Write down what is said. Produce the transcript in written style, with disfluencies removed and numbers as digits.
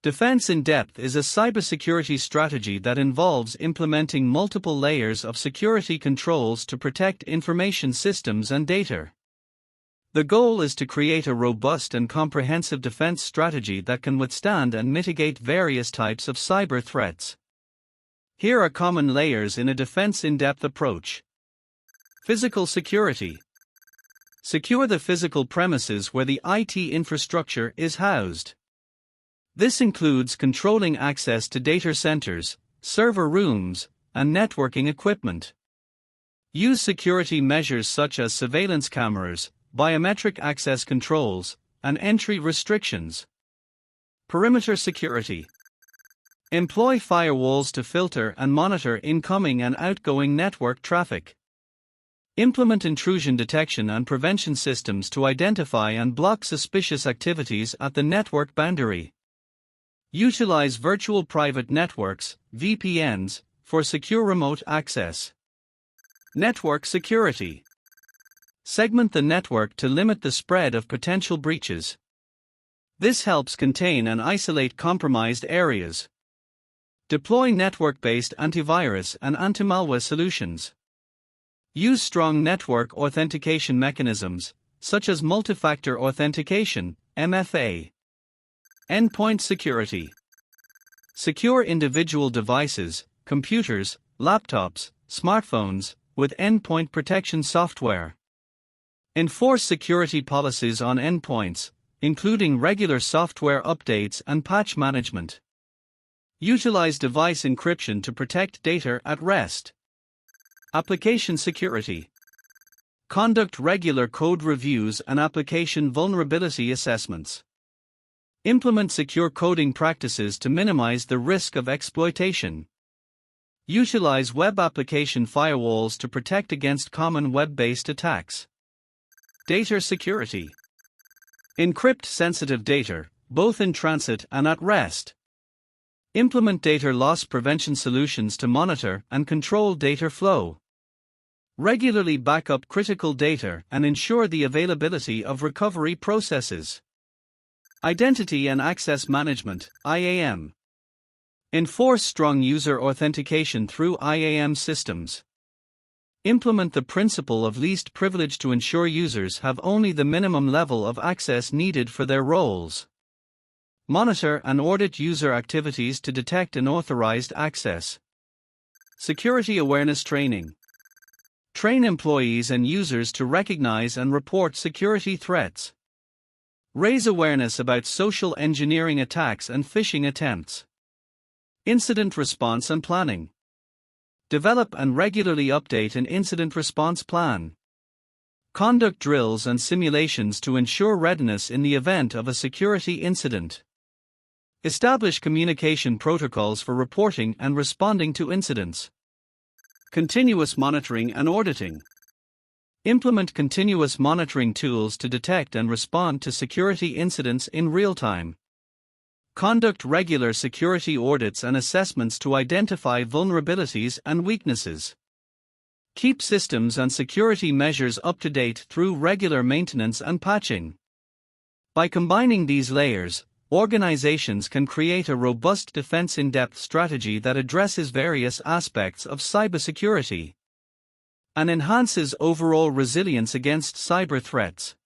Defense in Depth is a cybersecurity strategy that involves implementing multiple layers of security controls to protect information systems and data. The goal is to create a robust and comprehensive defense strategy that can withstand and mitigate various types of cyber threats. Here are common layers in a defense in-depth approach. Physical security. Secure the physical premises where the IT infrastructure is housed. This includes controlling access to data centers, server rooms, and networking equipment. Use security measures such as surveillance cameras, biometric access controls, and entry restrictions. Perimeter security. Employ firewalls to filter and monitor incoming and outgoing network traffic. Implement intrusion detection and prevention systems to identify and block suspicious activities at the network boundary. Utilize virtual private networks, VPNs, for secure remote access. Network security. Segment the network to limit the spread of potential breaches. This helps contain and isolate compromised areas. Deploy network-based antivirus and anti-malware solutions. Use strong network authentication mechanisms, such as multi-factor authentication, MFA. Endpoint security. Secure individual devices, computers, laptops, smartphones, with endpoint protection software. Enforce security policies on endpoints, including regular software updates and patch management. Utilize device encryption to protect data at rest. Application security. Conduct regular code reviews and application vulnerability assessments. Implement secure coding practices to minimize the risk of exploitation. Utilize web application firewalls to protect against common web-based attacks. Data security. Encrypt sensitive data, both in transit and at rest. Implement data loss prevention solutions to monitor and control data flow. Regularly back up critical data and ensure the availability of recovery processes. Identity and Access Management, IAM. Enforce strong user authentication through IAM systems. Implement the principle of least privilege to ensure users have only the minimum level of access needed for their roles. Monitor and audit user activities to detect unauthorized access. Security awareness training. Train employees and users to recognize and report security threats. Raise awareness about social engineering attacks and phishing attempts. Incident response and planning. Develop and regularly update an incident response plan. Conduct drills and simulations to ensure readiness in the event of a security incident. Establish communication protocols for reporting and responding to incidents. Continuous monitoring and auditing. Implement continuous monitoring tools to detect and respond to security incidents in real time. Conduct regular security audits and assessments to identify vulnerabilities and weaknesses. Keep systems and security measures up to date through regular maintenance and patching. By combining these layers, organizations can create a robust defense in-depth strategy that addresses various aspects of cybersecurity and enhances overall resilience against cyber threats.